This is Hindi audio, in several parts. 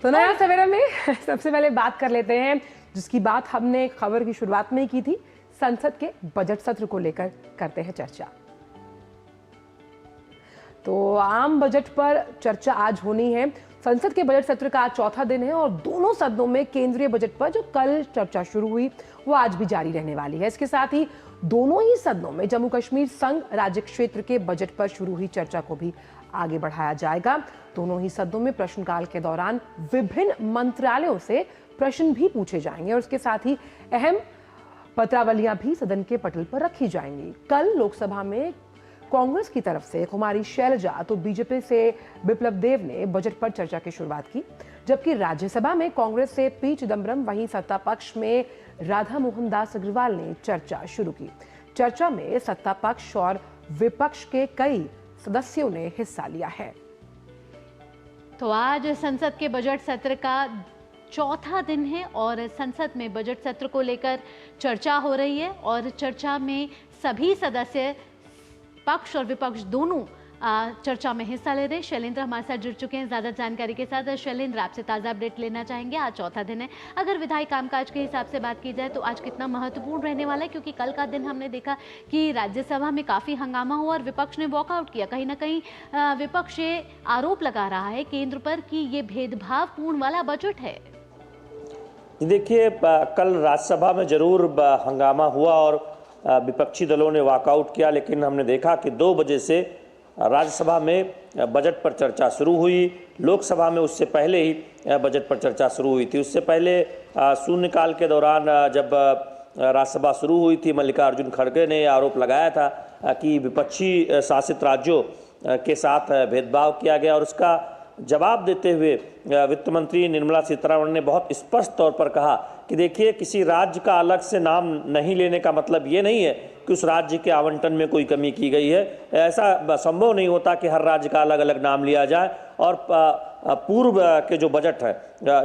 तो नया सवेरा में सबसे पहले बात कर लेते हैं जिसकी बात हमने खबर की शुरुआत में ही की थी। संसद के बजट सत्र को लेकर करते हैं चर्चा। तो आम बजट पर चर्चा आज होनी है। संसद के बजट सत्र का आज चौथा दिन है और दोनों सदनों में केंद्रीय बजट पर जो कल चर्चा शुरू हुई वो आज भी जारी रहने वाली है। इसके साथ ही दोनों ही सदनों में जम्मू कश्मीर संघ राज्य क्षेत्र के बजट पर शुरू हुई चर्चा को भी आगे बढ़ाया जाएगा। दोनों ही सदनों में प्रश्नकाल के दौरान विभिन्न मंत्रालयों से प्रश्न भी पूछे जाएंगे और इसके साथ ही अहम पत्रावलियां भी सदन के पटल पर रखी जाएंगी। कल लोकसभा में कांग्रेस की तरफ से कुमारी शैलजा तो बीजेपी से बिप्लब देव ने बजट पर चर्चा की शुरुआत की, जबकि राज्यसभा में कांग्रेस से पी चिदम्बरम, वहीं सत्ता पक्ष में राधा मोहन दास अग्रवाल ने चर्चा शुरू की। चर्चा में सत्ता पक्ष और विपक्ष के कई सदस्यों ने हिस्सा लिया है। तो आज संसद के बजट सत्र का चौथा दिन है और संसद में बजट सत्र को लेकर चर्चा हो रही है और चर्चा में सभी सदस्य पक्ष और विपक्ष दोनों चर्चा में हिस्सा ले रहे हैं। शैलेंद्र हमारे साथ जुड़ चुके हैं ज़्यादा जानकारी के साथ। शैलेंद्र, आपसे ताज़ा अपडेट लेना चाहेंगे। आज चौथा दिन है, अगर विधायी कामकाज के हिसाब से बात की जाए तो आज कितना महत्वपूर्ण रहने वाला है, क्योंकि कल का दिन हमने देखा कि राज्यसभा में काफ़ी हंगामा हुआ और विपक्ष ने वॉकआउट किया। कहीं ना कहीं विपक्ष ये आरोप लगा रहा है केंद्र पर कि ये भेदभावपूर्ण वाला बजट है। देखिए, कल राज्यसभा में जरूर हंगामा हुआ और विपक्षी दलों ने वॉकआउट किया, लेकिन हमने देखा कि 2 बजे से राज्यसभा में बजट पर चर्चा शुरू हुई। लोकसभा में उससे पहले ही बजट पर चर्चा शुरू हुई थी। उससे पहले शून्यकाल के दौरान जब राज्यसभा शुरू हुई थी, मल्लिकार्जुन खड़गे ने आरोप लगाया था कि विपक्षी शासित राज्यों के साथ भेदभाव किया गया और उसका जवाब देते हुए वित्त मंत्री निर्मला सीतारमण ने बहुत स्पष्ट तौर पर कहा कि देखिए, किसी राज्य का अलग से नाम नहीं लेने का मतलब ये नहीं है कि उस राज्य के आवंटन में कोई कमी की गई है। ऐसा संभव नहीं होता कि हर राज्य का अलग अलग नाम लिया जाए। और पूर्व के जो बजट है,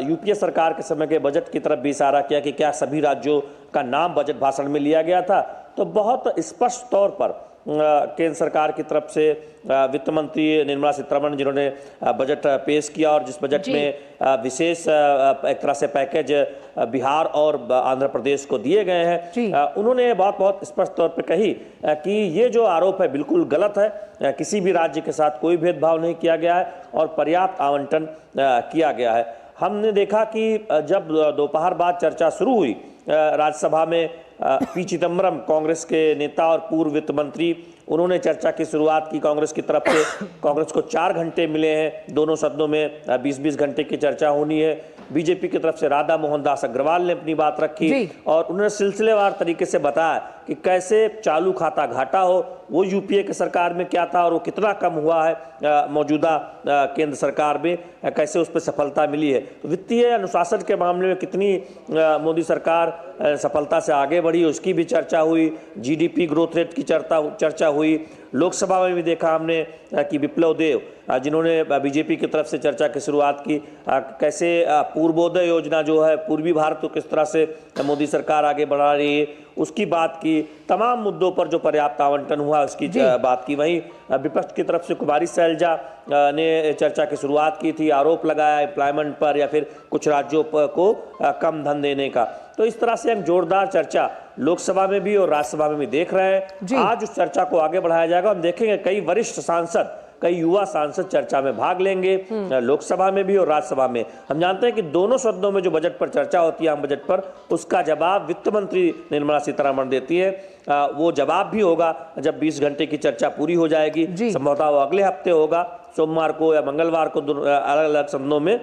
यूपीए सरकार के समय के बजट की तरफ भी इशारा किया कि क्या सभी राज्यों का नाम बजट भाषण में लिया गया था। तो बहुत स्पष्ट तौर पर केंद्र सरकार की तरफ से वित्त मंत्री निर्मला सीतारमण जिन्होंने बजट पेश किया और जिस बजट में विशेष एक तरह से पैकेज बिहार और आंध्र प्रदेश को दिए गए हैं, उन्होंने बहुत स्पष्ट तौर पर कही कि ये जो आरोप है बिल्कुल गलत है। किसी भी राज्य के साथ कोई भेदभाव नहीं किया गया है और पर्याप्त आवंटन किया गया है। हमने देखा कि जब दोपहर बाद चर्चा शुरू हुई राज्यसभा में, पी चिदम्बरम कांग्रेस के नेता और पूर्व वित्त मंत्री, उन्होंने चर्चा की शुरुआत की कांग्रेस की तरफ से। कांग्रेस को 4 घंटे मिले हैं, दोनों सदनों में 20-20 घंटे की चर्चा होनी है। बीजेपी की तरफ से राधा मोहन दास अग्रवाल ने अपनी बात रखी और उन्होंने सिलसिलेवार तरीके से बताया कि कैसे चालू खाता घाटा हो वो यूपीए की सरकार में क्या था और वो कितना कम हुआ है मौजूदा केंद्र सरकार में, कैसे उस पर सफलता मिली है। तो वित्तीय अनुशासन के मामले में कितनी मोदी सरकार सफलता से आगे बढ़ी उसकी भी चर्चा हुई। जीडीपी ग्रोथ रेट की चर्चा हुई। लोकसभा में भी देखा हमने कि बिप्लब देव जिन्होंने बीजेपी की तरफ से चर्चा की शुरुआत की, कैसे पूर्वोदय योजना जो है पूर्वी भारत को किस तरह से मोदी सरकार आगे बढ़ा रही है उसकी बात की। तमाम मुद्दों पर जो पर्याप्त आवंटन हुआ उसकी बात की। वहीं विपक्ष की तरफ से कुमारी शैलजा ने चर्चा की शुरुआत की थी, आरोप लगाया एम्प्लॉयमेंट पर या फिर कुछ राज्यों पर को कम धन देने का। तो इस तरह से हम जोरदार चर्चा लोकसभा में भी और राज्यसभा में भी देख रहे हैं। आज उस चर्चा को आगे बढ़ाया जाएगा। हम देखेंगे कई वरिष्ठ सांसद, कई युवा सांसद चर्चा में भाग लेंगे, लोकसभा में भी और राज्यसभा में। हम जानते हैं कि दोनों सदनों में जो बजट पर चर्चा होती है, आम बजट पर, उसका जवाब वित्त मंत्री निर्मला सीतारमण देती है। वो जवाब भी होगा जब 20 घंटे की चर्चा पूरी हो जाएगी। संभवतः वो अगले हफ्ते होगा, सोमवार को या मंगलवार को, अलग अलग सदनों में।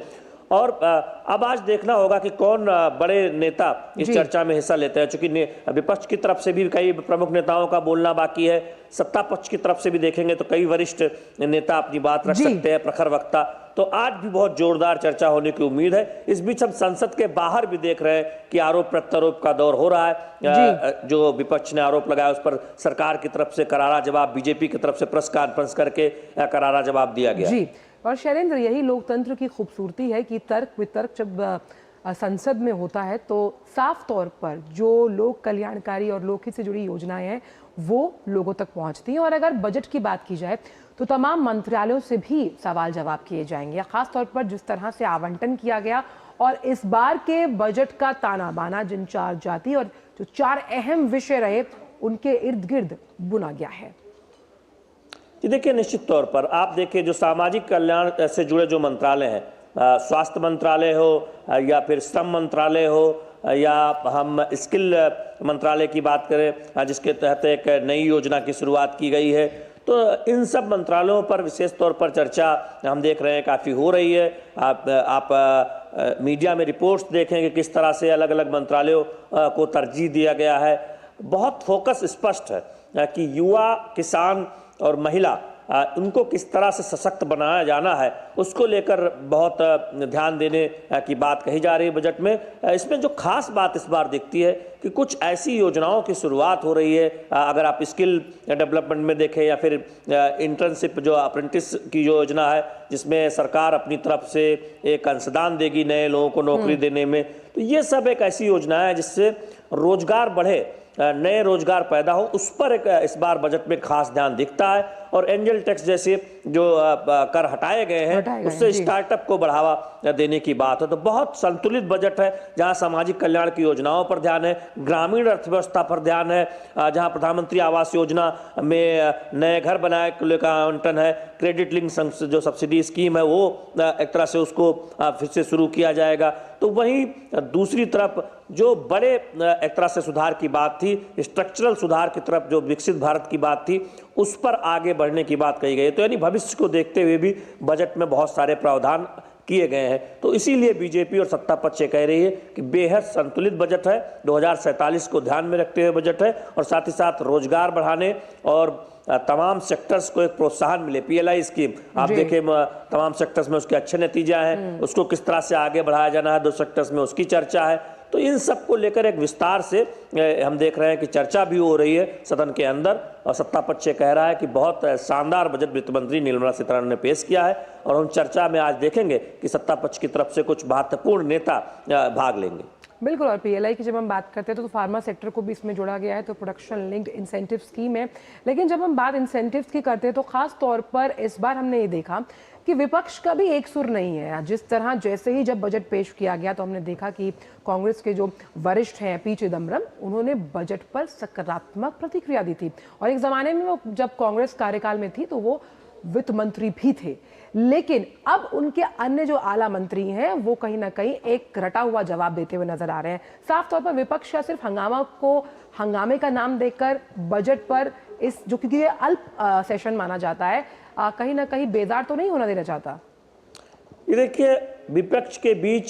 और अब आज देखना होगा कि कौन बड़े नेता इस चर्चा में हिस्सा लेते हैं, क्योंकि विपक्ष की तरफ से भी कई प्रमुख नेताओं का बोलना बाकी है। सत्ता पक्ष की तरफ से भी देखेंगे तो कई वरिष्ठ नेता अपनी बात रख सकते हैं, प्रखर वक्ता। तो आज भी बहुत जोरदार चर्चा होने की उम्मीद है। इस बीच हम संसद के बाहर भी देख रहे हैं कि आरोप प्रत्यारोप का दौर हो रहा है। जो विपक्ष ने आरोप लगाया उस पर सरकार की तरफ से करारा जवाब, बीजेपी की तरफ से प्रेस कॉन्फ्रेंस करके करारा जवाब दिया गया। और शैलेंद्र, यही लोकतंत्र की खूबसूरती है कि तर्क वितर्क जब संसद में होता है तो साफ तौर पर जो लोक कल्याणकारी और लोकहित से जुड़ी योजनाएं हैं वो लोगों तक पहुंचती हैं। और अगर बजट की बात की जाए तो तमाम मंत्रालयों से भी सवाल जवाब किए जाएंगे, खासतौर पर जिस तरह से आवंटन किया गया और इस बार के बजट का ताना बाना जिन 4 जाति और जो 4 अहम विषय रहे उनके इर्द गिर्द बुना गया है। देखिए, निश्चित तौर पर आप देखिए जो सामाजिक कल्याण से जुड़े जो मंत्रालय हैं, स्वास्थ्य मंत्रालय हो या फिर श्रम मंत्रालय हो या हम स्किल मंत्रालय की बात करें जिसके तहत एक नई योजना की शुरुआत की गई है, तो इन सब मंत्रालयों पर विशेष तौर पर चर्चा हम देख रहे हैं काफ़ी हो रही है। आप मीडिया में रिपोर्ट्स देखें कि किस तरह से अलग अलग मंत्रालयों को तरजीह दिया गया है। बहुत फोकस स्पष्ट है कि युवा, किसान और महिला उनको किस तरह से सशक्त बनाया जाना है, उसको लेकर बहुत ध्यान देने की बात कही जा रही है बजट में। इसमें जो खास बात इस बार दिखती है कि कुछ ऐसी योजनाओं की शुरुआत हो रही है। अगर आप स्किल डेवलपमेंट में देखें या फिर इंटर्नशिप जो अप्रेंटिस की योजना है, जिसमें सरकार अपनी तरफ से एक अंशदान देगी नए लोगों को नौकरी देने में, तो ये सब एक ऐसी योजना है जिससे रोजगार बढ़े, नए रोजगार पैदा हो, उस पर एक इस बार बजट में खास ध्यान दिखता है। और एंजल टैक्स जैसे जो कर हटाए गए हैं उससे स्टार्टअप को बढ़ावा देने की बात है। तो बहुत संतुलित बजट है जहां सामाजिक कल्याण की योजनाओं पर ध्यान है, ग्रामीण अर्थव्यवस्था पर ध्यान है, जहां प्रधानमंत्री आवास योजना में नए घर बनाए को लेकर आवंटन है, क्रेडिट लिंक जो सब्सिडी स्कीम है वो एक तरह से उसको फिर से शुरू किया जाएगा। तो वहीं दूसरी तरफ जो बड़े एक तरह से सुधार की बात थी, स्ट्रक्चरल सुधार की तरफ जो विकसित भारत की बात थी, उस पर आगे बढ़ने की बात कही गई है। तो यानी भविष्य को देखते हुए भी बजट में बहुत सारे प्रावधान किए गए हैं। तो इसीलिए बीजेपी और सत्ता पक्ष ये कह रही है कि बेहद संतुलित बजट है, 2047 को ध्यान में रखते हुए बजट है और साथ ही साथ रोजगार बढ़ाने और तमाम सेक्टर्स को एक प्रोत्साहन मिले। पीएलआई स्कीम आप देखें, तमाम सेक्टर्स में उसके अच्छे नतीजे हैं, उसको किस तरह से आगे बढ़ाया जाना है, 2 सेक्टर्स में उसकी चर्चा है। तो इन सब को लेकर एक विस्तार से हम देख रहे हैं कि चर्चा भी हो रही है सदन के अंदर और सत्ता पक्ष कह रहा है कि बहुत शानदार बजट वित्त मंत्री निर्मला सीतारमण ने पेश किया है। और हम चर्चा में आज देखेंगे कि सत्ता पक्ष की तरफ से कुछ महत्वपूर्ण नेता भाग लेंगे। बिल्कुल, और पीएलआई की जब हम बात करते हैं तो फार्मा सेक्टर को भी इसमें जोड़ा गया है, तो प्रोडक्शन लिंक्ड इंसेंटिव स्कीम है। लेकिन जब हम बात इंसेंटिव्स की करते हैं तो खास तौर पर इस बार हमने ये देखा कि विपक्ष का भी एक सुर नहीं है। जिस तरह जैसे ही जब बजट पेश किया गया तो हमने देखा कि कांग्रेस के जो वरिष्ठ हैं पी चिदम्बरम, उन्होंने बजट पर सकारात्मक प्रतिक्रिया दी थी और एक जमाने में वो जब कांग्रेस कार्यकाल में थी तो वो वित्त मंत्री भी थे। लेकिन अब उनके अन्य जो आला मंत्री हैं वो कहीं ना कहीं एक रटा हुआ जवाब देते हुए नजर आ रहे हैं। साफ तौर पर विपक्ष का सिर्फ हंगामे का नाम देकर बजट पर इस जो क्योंकि ये अल्प सेशन माना जाता है, कहीं ना कहीं बेजार तो नहीं होना देना चाहता। ये देखिए, विपक्ष के बीच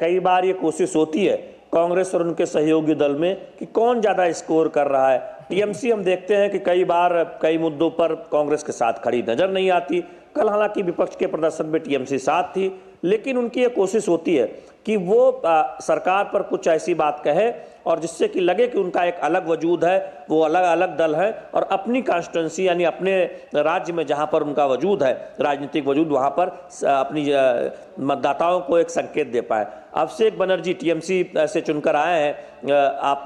कई बार ये कोशिश होती है कांग्रेस और उनके सहयोगी दल में कि कौन ज्यादा स्कोर कर रहा है। टीएमसी हम देखते हैं कि कई बार कई मुद्दों पर कांग्रेस के साथ खड़ी नजर नहीं आती। कल हालांकि विपक्ष के प्रदर्शन में टीएमसी साथ थी, लेकिन उनकी ये कोशिश होती है कि वो सरकार पर कुछ ऐसी बात कहे और जिससे कि लगे कि उनका एक अलग वजूद है, वो अलग अलग दल है और अपनी कॉन्स्टिट्यूंसी यानी अपने राज्य में जहां पर उनका वजूद है, राजनीतिक वजूद, वहां पर अपनी मतदाताओं को एक संकेत दे पाए। अभिषेक बनर्जी टीएमसी से चुनकर आए हैं, आप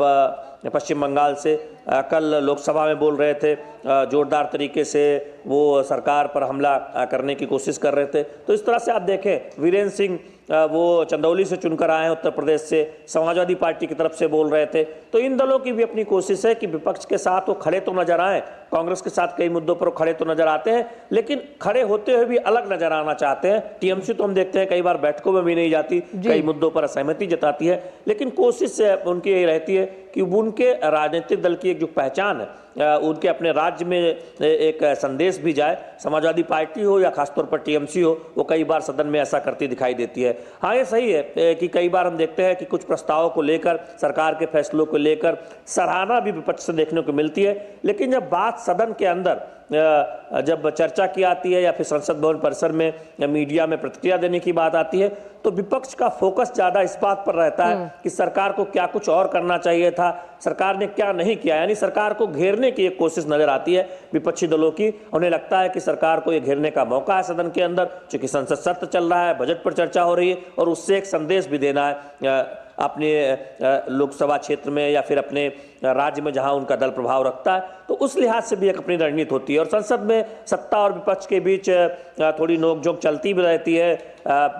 पश्चिम बंगाल से, कल लोकसभा में बोल रहे थे, जोरदार तरीके से वो सरकार पर हमला करने की कोशिश कर रहे थे। तो इस तरह से आप देखें, वीरेंद्र सिंह वो चंदौली से चुनकर आए हैं उत्तर प्रदेश से, समाजवादी पार्टी की तरफ से बोल रहे थे। तो इन दलों की भी अपनी कोशिश है कि विपक्ष के साथ वो खड़े तो नजर आए, कांग्रेस के साथ कई मुद्दों पर खड़े तो नजर आते हैं, लेकिन खड़े होते हुए भी अलग नजर आना चाहते हैं। टीएमसी तो हम देखते हैं कई बार बैठकों में भी नहीं जाती, कई मुद्दों पर असहमति जताती है, लेकिन कोशिश उनकी यही रहती है कि उनके राजनीतिक दल की एक जो पहचान है, उनके अपने राज्य में एक संदेश भी जाए। समाजवादी पार्टी हो या खासतौर पर टीएमसी हो, वो कई बार सदन में ऐसा करती दिखाई देती है। हाँ, ये सही है कि कई बार हम देखते हैं कि कुछ प्रस्तावों को लेकर, सरकार के फैसलों को लेकर सराहना भी विपक्ष से देखने को मिलती है, लेकिन जब बात सदन के अंदर जब चर्चा की आती है या फिर संसद भवन परिसर में या मीडिया में प्रतिक्रिया देने की बात आती है, तो विपक्ष का फोकस ज्यादा इस बात पर रहता है कि सरकार को क्या कुछ और करना चाहिए था, सरकार ने क्या नहीं किया। यानी सरकार को घेरने की एक कोशिश नजर आती है विपक्षी दलों की। उन्हें लगता है कि सरकार को ये घेरने का मौका है सदन के अंदर, चूंकि संसद सत्र चल रहा है, बजट पर चर्चा हो रही है और उससे एक संदेश भी देना है अपने लोकसभा क्षेत्र में या फिर अपने राज्य में जहां उनका दल प्रभाव रखता है, तो उस लिहाज से भी एक अपनी रणनीति होती है। और संसद में सत्ता और विपक्ष के बीच थोड़ी नोकझोंक चलती भी रहती है।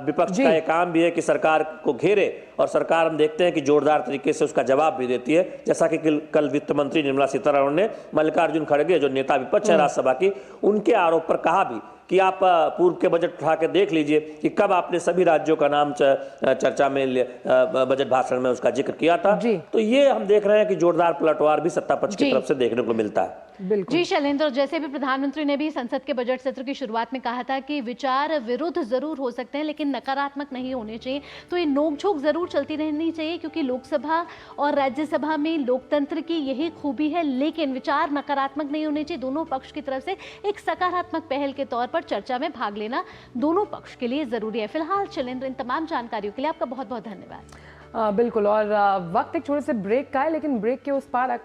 विपक्ष का ये काम भी है कि सरकार को घेरे, और सरकार हम देखते हैं कि जोरदार तरीके से उसका जवाब भी देती है। जैसा कि कल वित्त मंत्री निर्मला सीतारमण ने मल्लिकार्जुन खड़गे, जो नेता विपक्ष है राज्यसभा की, उनके आरोप पर कहा भी कि आप पूर्व के बजट उठा के देख लीजिए कि कब आपने सभी राज्यों का नाम चर्चा में बजट भाषण में उसका जिक्र किया था। तो ये हम देख रहे हैं कि जोरदार पलटवार भी सत्ता पक्ष की तरफ से देखने को मिलता है। जी शैलेंद्र, जैसे भी प्रधानमंत्री ने भी संसद के बजट सत्र की शुरुआत में कहा था कि विचार विरुद्ध जरूर हो सकते हैं लेकिन नकारात्मक नहीं होने चाहिए, तो ये नोकझोंक जरूर चलती रहनी चाहिए क्योंकि लोकसभा और राज्यसभा में लोकतंत्र की यही खूबी है, लेकिन विचार नकारात्मक नहीं होने चाहिए। दोनों पक्ष की तरफ से एक सकारात्मक पहल के तौर पर चर्चा में भाग लेना दोनों पक्ष के लिए जरूरी है। फिलहाल शैलेंद्र, इन तमाम जानकारियों के लिए आपका बहुत बहुत धन्यवाद। बिल्कुल, और वक्त एक छोटे से ब्रेक का है, लेकिन ब्रेक के उस पार आकर